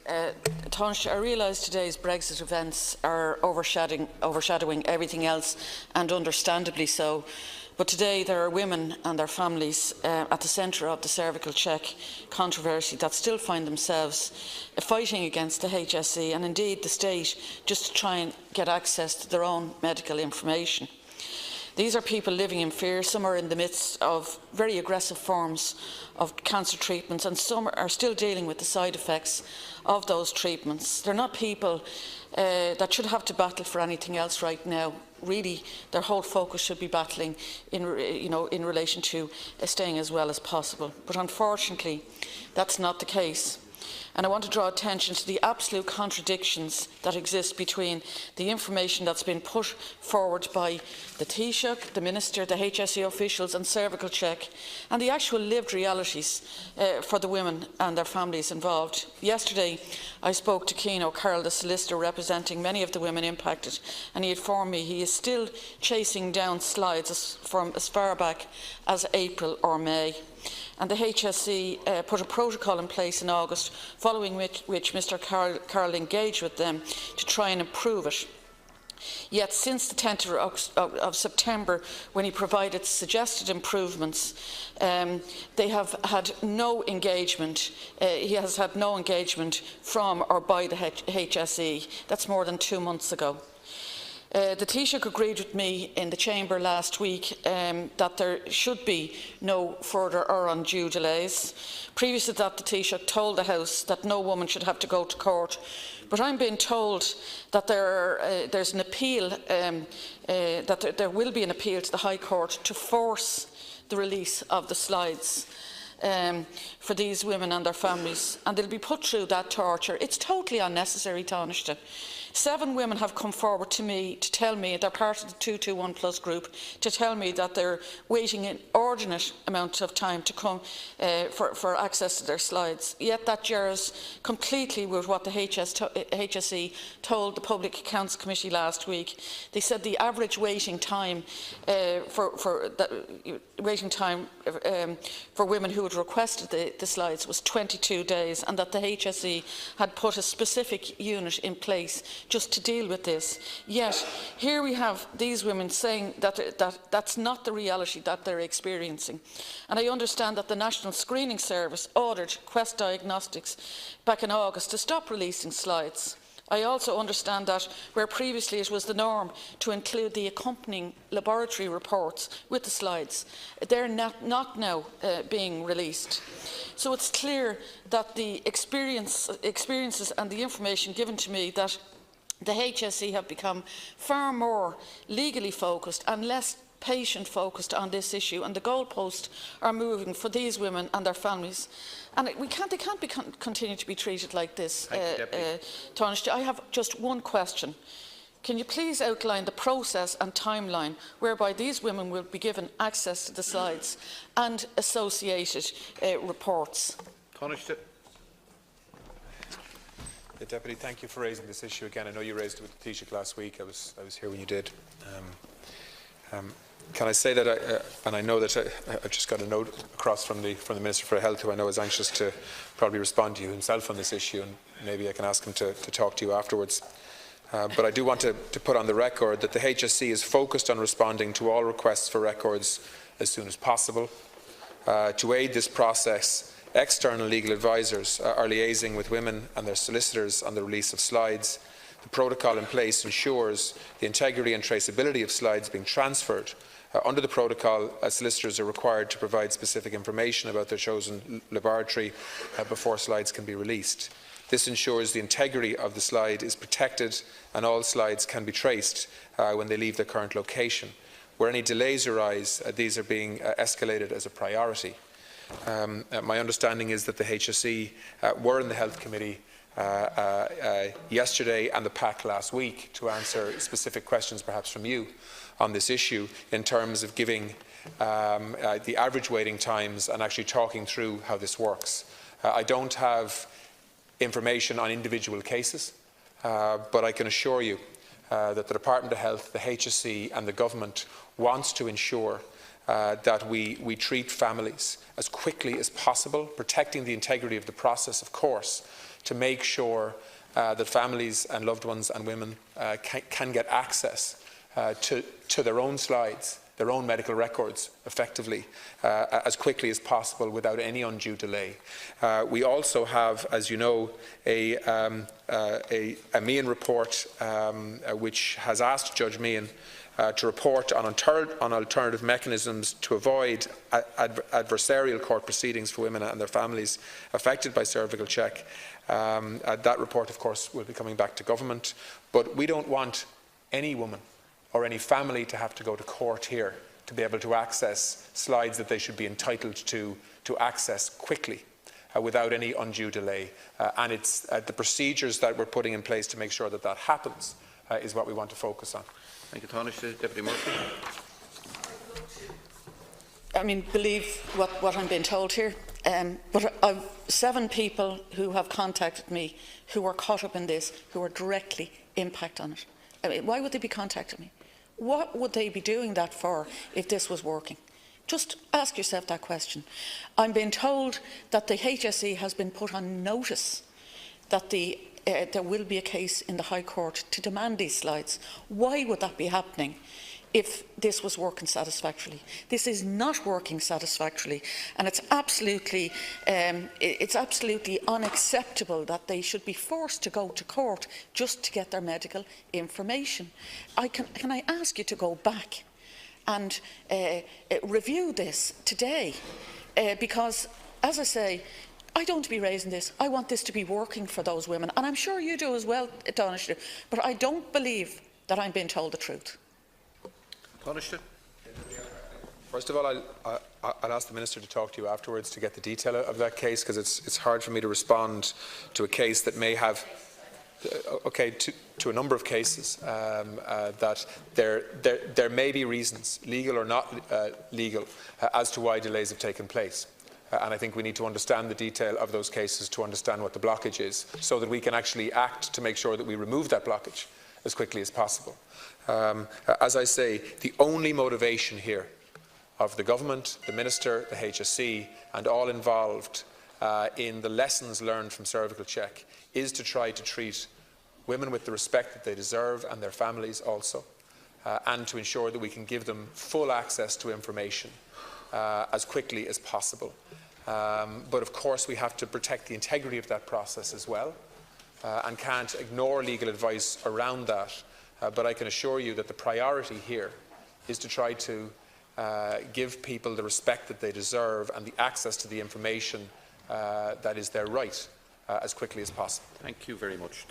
Tánaiste, I realise today's Brexit events are overshadowing everything else, and understandably so. But today there are women and their families at the centre of the cervical check controversy that still find themselves fighting against the HSE and indeed the state just to try and get access to their own medical information. These are people living in fear. Some are in the midst of very aggressive forms of cancer treatments, and some are still dealing with the side effects of those treatments. They're not people that should have to battle for anything else right now. Really, their whole focus should be battling in relation to staying as well as possible. But unfortunately, that's not the case. And I want to draw attention to the absolute contradictions that exist between the information that's been put forward by the Taoiseach, the Minister, the HSE officials and Cervical Check, and the actual lived realities for the women and their families involved. Yesterday, I spoke to Cian O'Carroll, the solicitor representing many of the women impacted, and he informed me he is still chasing down slides from as far back as April or May. And the HSE put a protocol in place in August, following which Mr Carroll engaged with them to try and improve it. Yet since the 10th of September, when he provided suggested improvements, they have had no engagement. He has had no engagement from or by the HSE. That's more than 2 months ago. The Taoiseach agreed with me in the Chamber last week that there should be no further or undue delays. Previous to that, the Taoiseach told the House that no woman should have to go to court. But I'm being told that there's an appeal, that there will be an appeal to the High Court to force the release of the slides for these women and their families, and they'll be put through that torture. It's totally unnecessary, Tánaiste. 7 women have come forward to me to tell me, they're part of the 221 Plus group, to tell me that they're waiting an inordinate amount of time to come for access to their slides. Yet that jars completely with what the HSE told the Public Accounts Committee last week. They said the average waiting time for women who had requested the slides was 22 days, and that the HSE had put a specific unit in place just to deal with this. Yet here we have these women saying that that's not the reality that they're experiencing. And I understand that the National Screening Service ordered Quest Diagnostics back in August to stop releasing slides. I also understand that where previously it was the norm to include the accompanying laboratory reports with the slides, they're not now being released. So it's clear that the experiences and the information given to me that the HSE have become far more legally focused and less patient focused on this issue, and the goalposts are moving for these women and their families. And they can't continue to be treated like this. Tánaiste, I have just one question. Can you please outline the process and timeline whereby these women will be given access to the slides and associated reports? Tánaiste. Deputy, thank you for raising this issue again. I know you raised it with the Taoiseach last week. I was here when you did. Can I say that, and I know that I've just got a note across from the Minister for Health, who I know is anxious to probably respond to you himself on this issue, and maybe I can ask him to talk to you afterwards. But I do want to put on the record that the HSE is focused on responding to all requests for records as soon as possible. To aid this process, external legal advisors are liaising with women and their solicitors on the release of slides. The protocol in place ensures the integrity and traceability of slides being transferred. Under the protocol, solicitors are required to provide specific information about their chosen laboratory before slides can be released. This ensures the integrity of the slide is protected and all slides can be traced when they leave their current location. Where any delays arise, these are being escalated as a priority. My understanding is that the HSE were in the Health Committee yesterday and the PAC last week to answer specific questions perhaps from you on this issue in terms of giving the average waiting times and actually talking through how this works. I don't have information on individual cases, but I can assure you that the Department of Health, the HSE and the Government wants to ensure that we treat families as quickly as possible, protecting the integrity of the process, of course, to make sure that families and loved ones and women can get access to their own slides, their own medical records effectively as quickly as possible without any undue delay. We also have, as you know, a Meehan report which has asked Judge Meehan to report on alternative mechanisms to avoid adversarial court proceedings for women and their families affected by cervical check. That report, of course, will be coming back to government, but we don't want any woman or any family to have to go to court here to be able to access slides that they should be entitled to access quickly without any undue delay. And it's the procedures that we're putting in place to make sure that that happens is what we want to focus on. Thank you, Taoiseach. Deputy Murphy. I mean, believe what I'm being told here. But I've 7 people who have contacted me who are caught up in this, who are directly impacted on it. I mean, why would they be contacting me? What would they be doing that for if this was working? Just ask yourself that question. I'm being told that the HSE has been put on notice that there will be a case in the High Court to demand these slides. Why would that be happening if this was working satisfactorily? This is not working satisfactorily, and it's absolutely unacceptable that they should be forced to go to court just to get their medical information. Can I ask you to go back and review this today? Because, as I say, I don't want to be raising this. I want this to be working for those women, and I'm sure you do as well, Taoiseach, but I don't believe that I'm being told the truth. First of all, I'll ask the Minister to talk to you afterwards to get the detail of that case, because it's hard for me to respond to a case that may have, to a number of cases that there may be reasons, legal or not legal, as to why delays have taken place. And I think we need to understand the detail of those cases to understand what the blockage is, so that we can actually act to make sure that we remove that blockage as quickly as possible. As I say, the only motivation here of the government, the Minister, the HSE and all involved in the lessons learned from cervical check is to try to treat women with the respect that they deserve, and their families also, and to ensure that we can give them full access to information as quickly as possible. But of course we have to protect the integrity of that process as well, and can't ignore legal advice around that. But I can assure you that the priority here is to try to give people the respect that they deserve and the access to the information that is their right as quickly as possible. Thank you very much.